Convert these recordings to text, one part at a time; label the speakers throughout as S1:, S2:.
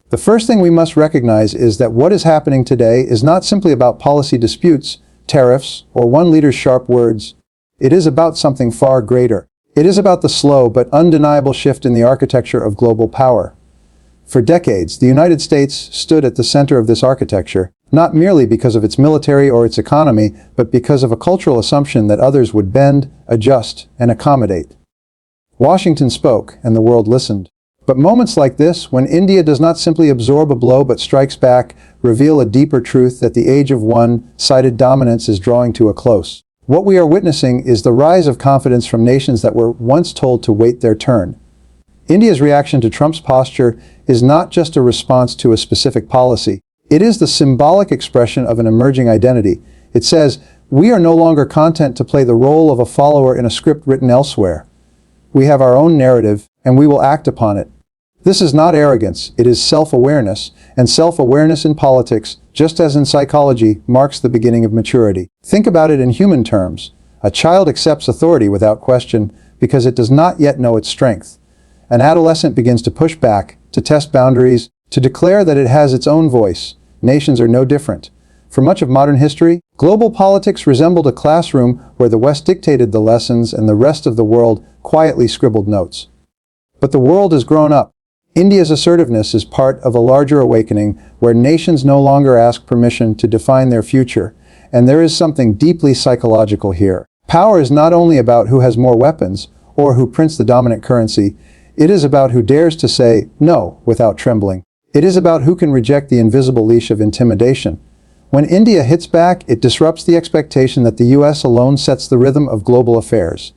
S1: The first thing we must recognize is that what is happening today is not simply about policy disputes, tariffs, or one leader's sharp words. It is about something far greater. It is about the slow but undeniable shift in the architecture of global power. For decades, the United States stood at the center of this architecture, not merely because of its military or its economy, but because of a cultural assumption that others would bend, adjust, and accommodate. Washington spoke, and the world listened. But moments like this, when India does not simply absorb a blow but strikes back, reveal a deeper truth that the age of one-sided dominance is drawing to a close. What we are witnessing is the rise of confidence from nations that were once told to wait their turn. India's reaction to Trump's posture is not just a response to a specific policy. It is the symbolic expression of an emerging identity. It says, we are no longer content to play the role of a follower in a script written elsewhere. We have our own narrative, and we will act upon it. This is not arrogance, it is self-awareness, and self-awareness in politics, just as in psychology, marks the beginning of maturity. Think about it in human terms. A child accepts authority without question because it does not yet know its strength. An adolescent begins to push back, to test boundaries, to declare that it has its own voice. Nations are no different. For much of modern history, global politics resembled a classroom where the West dictated the lessons and the rest of the world quietly scribbled notes. But the world has grown up. India's assertiveness is part of a larger awakening where nations no longer ask permission to define their future, and there is something deeply psychological here. Power is not only about who has more weapons or who prints the dominant currency, it is about who dares to say no without trembling. It is about who can reject the invisible leash of intimidation. When India hits back, it disrupts the expectation that the US alone sets the rhythm of global affairs.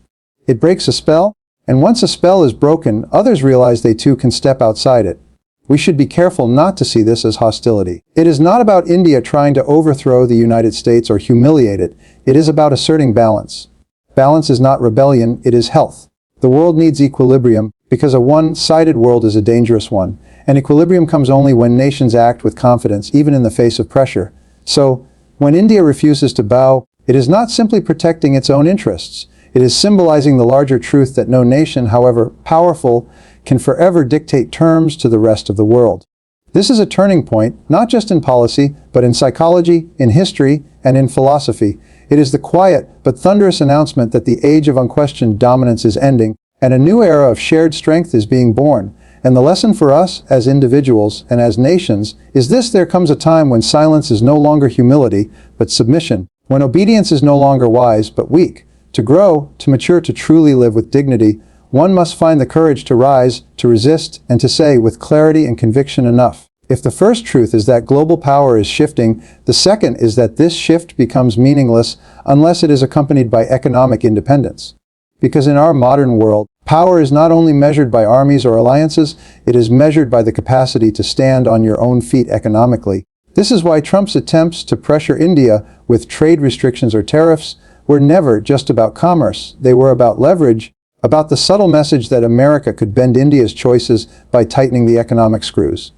S1: It breaks a spell, and once a spell is broken, others realize they too can step outside it. We should be careful not to see this as hostility. It is not about India trying to overthrow the United States or humiliate it. It is about asserting balance. Balance is not rebellion, it is health. The world needs equilibrium, because a one-sided world is a dangerous one, and equilibrium comes only when nations act with confidence, even in the face of pressure. So, when India refuses to bow, it is not simply protecting its own interests. It is symbolizing the larger truth that no nation, however powerful, can forever dictate terms to the rest of the world. This is a turning point, not just in policy, but in psychology, in history, and in philosophy. It is the quiet but thunderous announcement that the age of unquestioned dominance is ending, and a new era of shared strength is being born. And the lesson for us, as individuals and as nations, is this: there comes a time when silence is no longer humility, but submission, when obedience is no longer wise, but weak. To grow, to mature, to truly live with dignity, one must find the courage to rise, to resist, and to say with clarity and conviction enough. If the first truth is that global power is shifting, the second is that this shift becomes meaningless unless it is accompanied by economic independence. Because in our modern world, power is not only measured by armies or alliances, it is measured by the capacity to stand on your own feet economically. This is why Trump's attempts to pressure India with trade restrictions or tariffs were never just about commerce. They were about leverage, about the subtle message that America could bend India's choices by tightening the economic screws.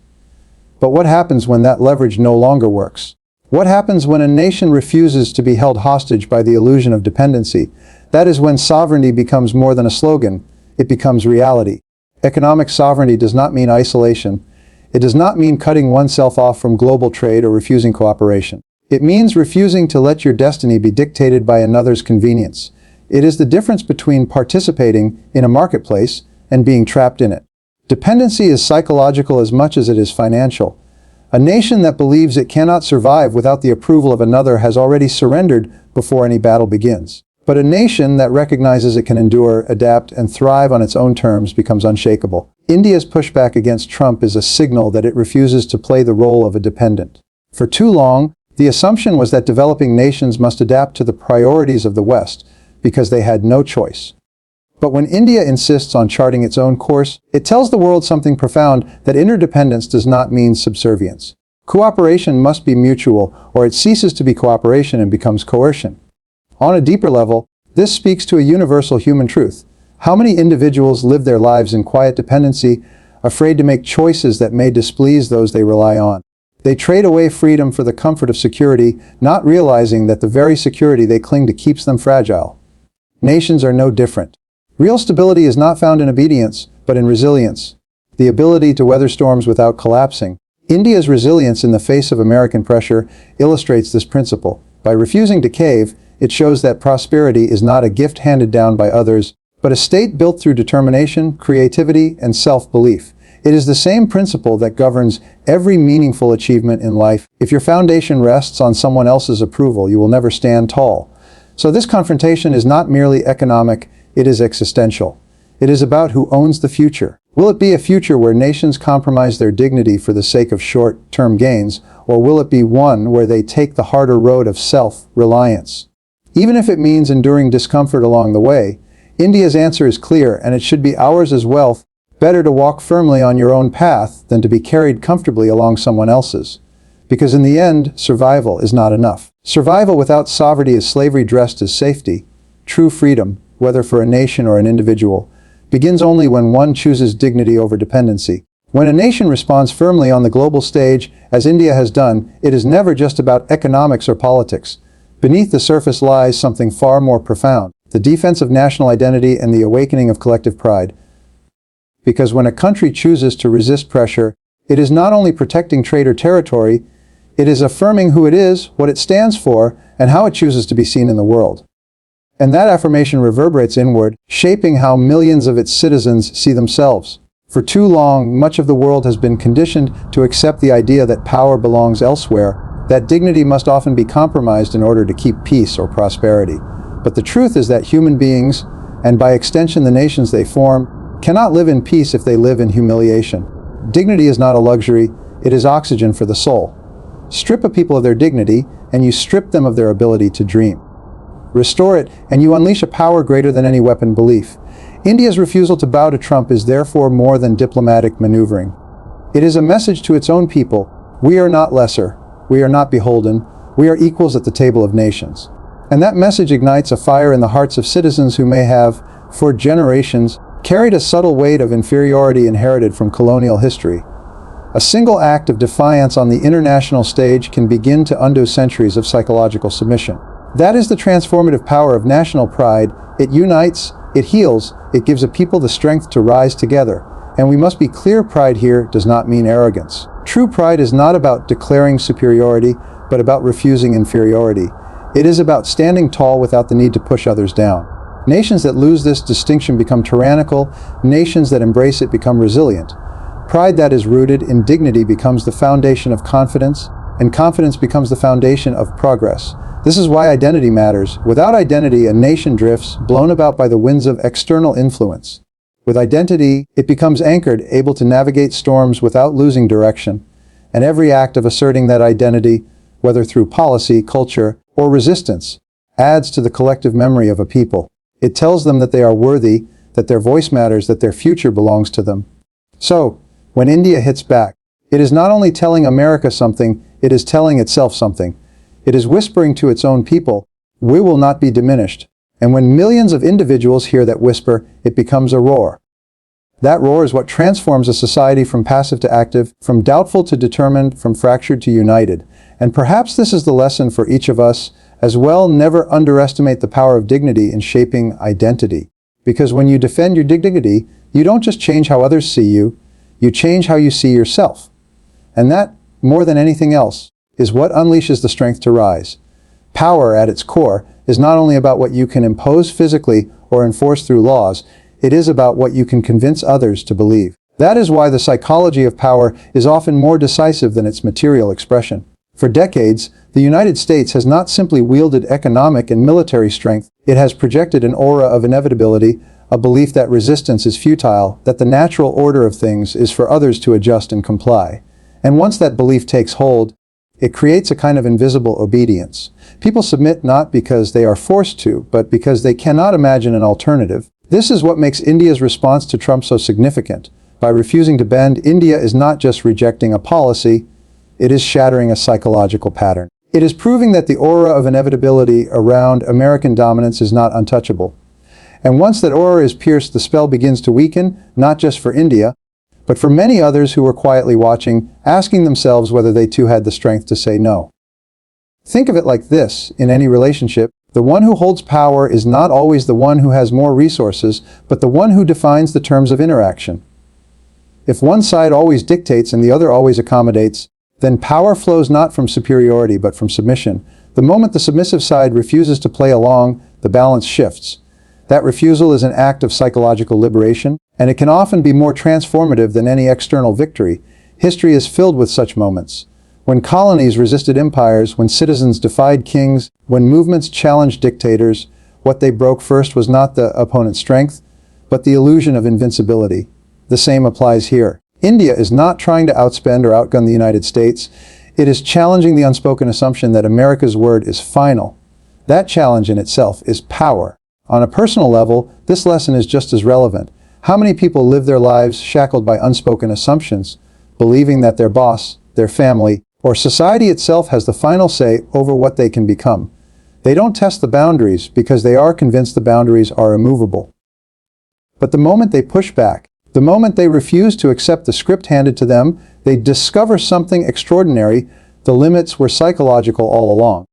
S1: But what happens when that leverage no longer works? What happens when a nation refuses to be held hostage by the illusion of dependency? That is when sovereignty becomes more than a slogan. It becomes reality. Economic sovereignty does not mean isolation. It does not mean cutting oneself off from global trade or refusing cooperation. It means refusing to let your destiny be dictated by another's convenience. It is the difference between participating in a marketplace and being trapped in it. Dependency is psychological as much as it is financial. A nation that believes it cannot survive without the approval of another has already surrendered before any battle begins. But a nation that recognizes it can endure, adapt, and thrive on its own terms becomes unshakable. India's pushback against Trump is a signal that it refuses to play the role of a dependent. For too long, the assumption was that developing nations must adapt to the priorities of the West because they had no choice. But when India insists on charting its own course, it tells the world something profound: that interdependence does not mean subservience. Cooperation must be mutual, or it ceases to be cooperation and becomes coercion. On a deeper level, this speaks to a universal human truth. How many individuals live their lives in quiet dependency, afraid to make choices that may displease those they rely on? They trade away freedom for the comfort of security, not realizing that the very security they cling to keeps them fragile. Nations are no different. Real stability is not found in obedience, but in resilience. The ability to weather storms without collapsing. India's resilience in the face of American pressure illustrates this principle. By refusing to cave, it shows that prosperity is not a gift handed down by others, but a state built through determination, creativity, and self-belief. It is the same principle that governs every meaningful achievement in life. If your foundation rests on someone else's approval, you will never stand tall. So this confrontation is not merely economic, it is existential. It is about who owns the future. Will it be a future where nations compromise their dignity for the sake of short-term gains, or will it be one where they take the harder road of self-reliance? Even if it means enduring discomfort along the way, India's answer is clear, and it should be ours as well. Better to walk firmly on your own path than to be carried comfortably along someone else's. Because in the end, survival is not enough. Survival without sovereignty is slavery dressed as safety. True freedom, whether for a nation or an individual, begins only when one chooses dignity over dependency. When a nation responds firmly on the global stage, as India has done, it is never just about economics or politics. Beneath the surface lies something far more profound, the defense of national identity and the awakening of collective pride. Because when a country chooses to resist pressure, it is not only protecting trade or territory, it is affirming who it is, what it stands for, and how it chooses to be seen in the world. And that affirmation reverberates inward, shaping how millions of its citizens see themselves. For too long, much of the world has been conditioned to accept the idea that power belongs elsewhere, that dignity must often be compromised in order to keep peace or prosperity. But the truth is that human beings, and by extension the nations they form, cannot live in peace if they live in humiliation. Dignity is not a luxury, it is oxygen for the soul. Strip a people of their dignity, and you strip them of their ability to dream. Restore it, and you unleash a power greater than any weapon belief. India's refusal to bow to Trump is therefore more than diplomatic maneuvering. It is a message to its own people: we are not lesser, we are not beholden, we are equals at the table of nations. And that message ignites a fire in the hearts of citizens who may have, for generations, carried a subtle weight of inferiority inherited from colonial history. A single act of defiance on the international stage can begin to undo centuries of psychological submission. That is the transformative power of national pride. It unites, it heals, it gives a people the strength to rise together. And we must be clear, pride here does not mean arrogance. True pride is not about declaring superiority, but about refusing inferiority. It is about standing tall without the need to push others down. Nations that lose this distinction become tyrannical. Nations that embrace it become resilient. Pride that is rooted in dignity becomes the foundation of confidence, and confidence becomes the foundation of progress. This is why identity matters. Without identity, a nation drifts, blown about by the winds of external influence. With identity, it becomes anchored, able to navigate storms without losing direction. And every act of asserting that identity, whether through policy, culture, or resistance, adds to the collective memory of a people. It tells them that they are worthy, that their voice matters, that their future belongs to them. So, when India hits back, it is not only telling America something, it is telling itself something. It is whispering to its own people, we will not be diminished. And when millions of individuals hear that whisper, it becomes a roar. That roar is what transforms a society from passive to active, from doubtful to determined, from fractured to united. And perhaps this is the lesson for each of us as well. Never underestimate the power of dignity in shaping identity. Because when you defend your dignity, you don't just change how others see you, you change how you see yourself. And that, more than anything else, is what unleashes the strength to rise. Power, at its core, is not only about what you can impose physically or enforce through laws, it is about what you can convince others to believe. That is why the psychology of power is often more decisive than its material expression. For decades, the United States has not simply wielded economic and military strength, it has projected an aura of inevitability, a belief that resistance is futile, that the natural order of things is for others to adjust and comply. And once that belief takes hold, it creates a kind of invisible obedience. People submit not because they are forced to, but because they cannot imagine an alternative. This is what makes India's response to Trump so significant. By refusing to bend, India is not just rejecting a policy, it is shattering a psychological pattern. It is proving that the aura of inevitability around American dominance is not untouchable. And once that aura is pierced, the spell begins to weaken, not just for India, but for many others who were quietly watching, asking themselves whether they too had the strength to say no. Think of it like this: in any relationship, the one who holds power is not always the one who has more resources, but the one who defines the terms of interaction. If one side always dictates and the other always accommodates, then power flows not from superiority but from submission. The moment the submissive side refuses to play along, the balance shifts. That refusal is an act of psychological liberation, and it can often be more transformative than any external victory. History is filled with such moments. When colonies resisted empires, when citizens defied kings, when movements challenged dictators, what they broke first was not the opponent's strength, but the illusion of invincibility. The same applies here. India is not trying to outspend or outgun the United States. It is challenging the unspoken assumption that America's word is final. That challenge in itself is power. On a personal level, this lesson is just as relevant. How many people live their lives shackled by unspoken assumptions, believing that their boss, their family, or society itself has the final say over what they can become? They don't test the boundaries because they are convinced the boundaries are immovable. But the moment they push back, the moment they refuse to accept the script handed to them, they discover something extraordinary. The limits were psychological all along.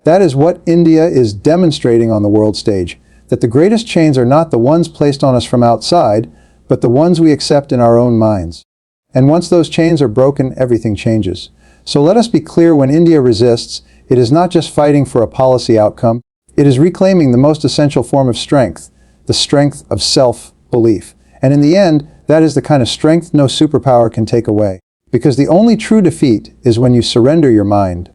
S1: That is what India is demonstrating on the world stage, that the greatest chains are not the ones placed on us from outside, but the ones we accept in our own minds. And once those chains are broken, everything changes. So let us be clear, when India resists, it is not just fighting for a policy outcome, it is reclaiming the most essential form of strength, the strength of self-belief. And in the end, that is the kind of strength no superpower can take away. Because the only true defeat is when you surrender your mind.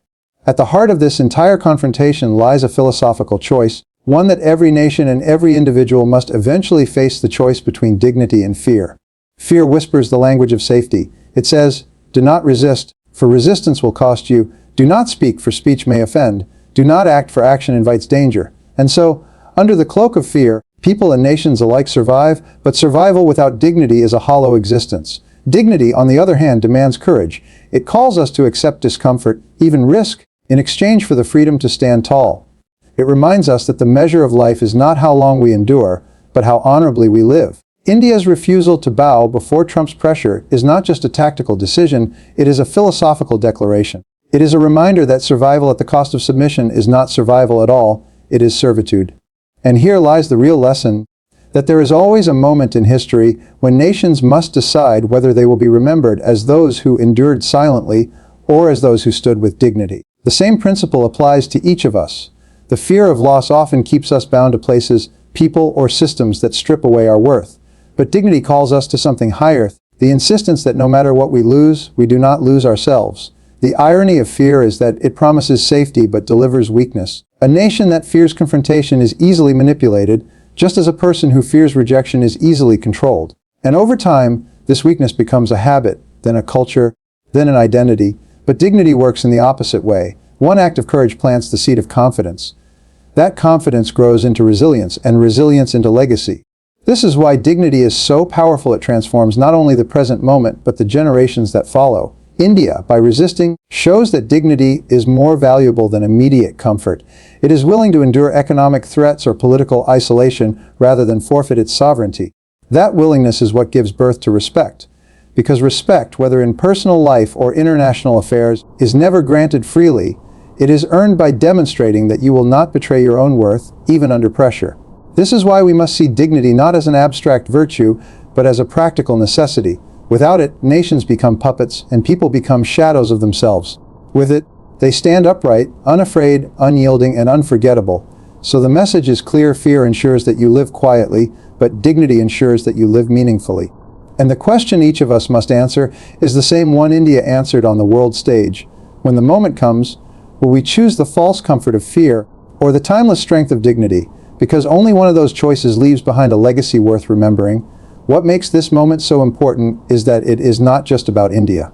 S1: At the heart of this entire confrontation lies a philosophical choice, one that every nation and every individual must eventually face: the choice between dignity and fear. Fear whispers the language of safety. It says, do not resist, for resistance will cost you. Do not speak, for speech may offend. Do not act, for action invites danger. And so, under the cloak of fear, people and nations alike survive, but survival without dignity is a hollow existence. Dignity, on the other hand, demands courage. It calls us to accept discomfort, even risk, in exchange for the freedom to stand tall. It reminds us that the measure of life is not how long we endure, but how honorably we live. India's refusal to bow before Trump's pressure is not just a tactical decision, it is a philosophical declaration. It is a reminder that survival at the cost of submission is not survival at all, it is servitude. And here lies the real lesson, that there is always a moment in history when nations must decide whether they will be remembered as those who endured silently or as those who stood with dignity. The same principle applies to each of us. The fear of loss often keeps us bound to places, people, or systems that strip away our worth. But dignity calls us to something higher, the insistence that no matter what we lose, we do not lose ourselves. The irony of fear is that it promises safety but delivers weakness. A nation that fears confrontation is easily manipulated, just as a person who fears rejection is easily controlled. And over time, this weakness becomes a habit, then a culture, then an identity. But dignity works in the opposite way. One act of courage plants the seed of confidence. That confidence grows into resilience, and resilience into legacy. This is why dignity is so powerful. It transforms not only the present moment, but the generations that follow. India, by resisting, shows that dignity is more valuable than immediate comfort. It is willing to endure economic threats or political isolation rather than forfeit its sovereignty. That willingness is what gives birth to respect. Because respect, whether in personal life or international affairs, is never granted freely. It is earned by demonstrating that you will not betray your own worth, even under pressure. This is why we must see dignity not as an abstract virtue, but as a practical necessity. Without it, nations become puppets, and people become shadows of themselves. With it, they stand upright, unafraid, unyielding, and unforgettable. So the message is clear: fear ensures that you live quietly, but dignity ensures that you live meaningfully. And the question each of us must answer is the same one India answered on the world stage. When the moment comes, will we choose the false comfort of fear or the timeless strength of dignity? Because only one of those choices leaves behind a legacy worth remembering. What makes this moment so important is that it is not just about India.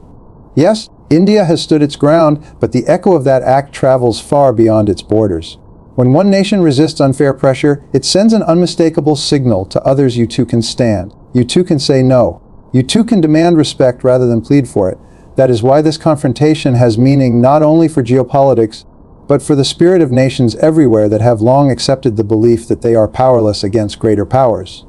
S1: Yes, India has stood its ground, but the echo of that act travels far beyond its borders. When one nation resists unfair pressure, it sends an unmistakable signal to others: you too can stand. You too can say no. You too can demand respect rather than plead for it. That is why this confrontation has meaning not only for geopolitics, but for the spirit of nations everywhere that have long accepted the belief that they are powerless against greater powers.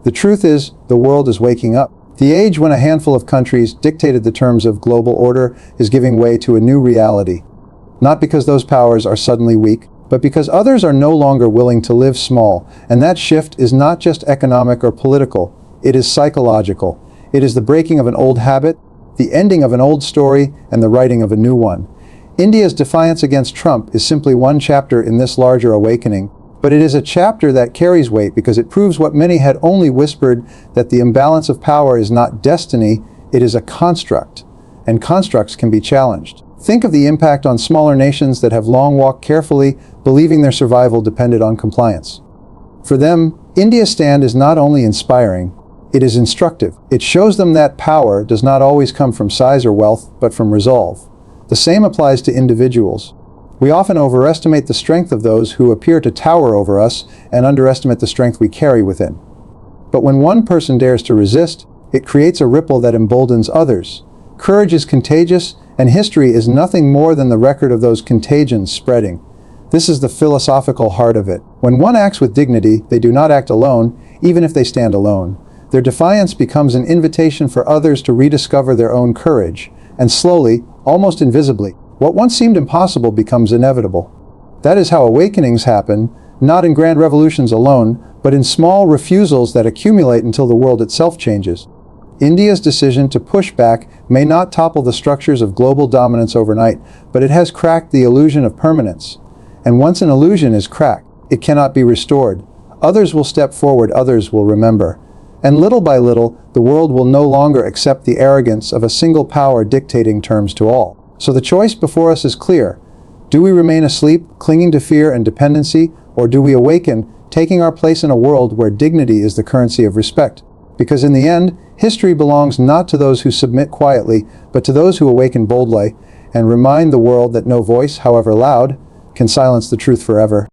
S1: The truth is, the world is waking up. The age when a handful of countries dictated the terms of global order is giving way to a new reality. Not because those powers are suddenly weak, but because others are no longer willing to live small. And that shift is not just economic or political, it is psychological. It is the breaking of an old habit, the ending of an old story, and the writing of a new one. India's defiance against Trump is simply one chapter in this larger awakening, but it is a chapter that carries weight because it proves what many had only whispered, that the imbalance of power is not destiny, it is a construct, and constructs can be challenged. Think of the impact on smaller nations that have long walked carefully, believing their survival depended on compliance. For them, India's stand is not only inspiring, it is instructive. It shows them that power does not always come from size or wealth, but from resolve. The same applies to individuals. We often overestimate the strength of those who appear to tower over us and underestimate the strength we carry within. But when one person dares to resist, it creates a ripple that emboldens others. Courage is contagious, and history is nothing more than the record of those contagions spreading. This is the philosophical heart of it. When one acts with dignity, they do not act alone, even if they stand alone. Their defiance becomes an invitation for others to rediscover their own courage, and slowly, almost invisibly, what once seemed impossible becomes inevitable. That is how awakenings happen, not in grand revolutions alone, but in small refusals that accumulate until the world itself changes. India's decision to push back may not topple the structures of global dominance overnight, but it has cracked the illusion of permanence. And once an illusion is cracked, it cannot be restored. Others will step forward, others will remember. And little by little, the world will no longer accept the arrogance of a single power dictating terms to all. So the choice before us is clear. Do we remain asleep, clinging to fear and dependency, or do we awaken, taking our place in a world where dignity is the currency of respect? Because in the end, history belongs not to those who submit quietly, but to those who awaken boldly and remind the world that no voice, however loud, can silence the truth forever.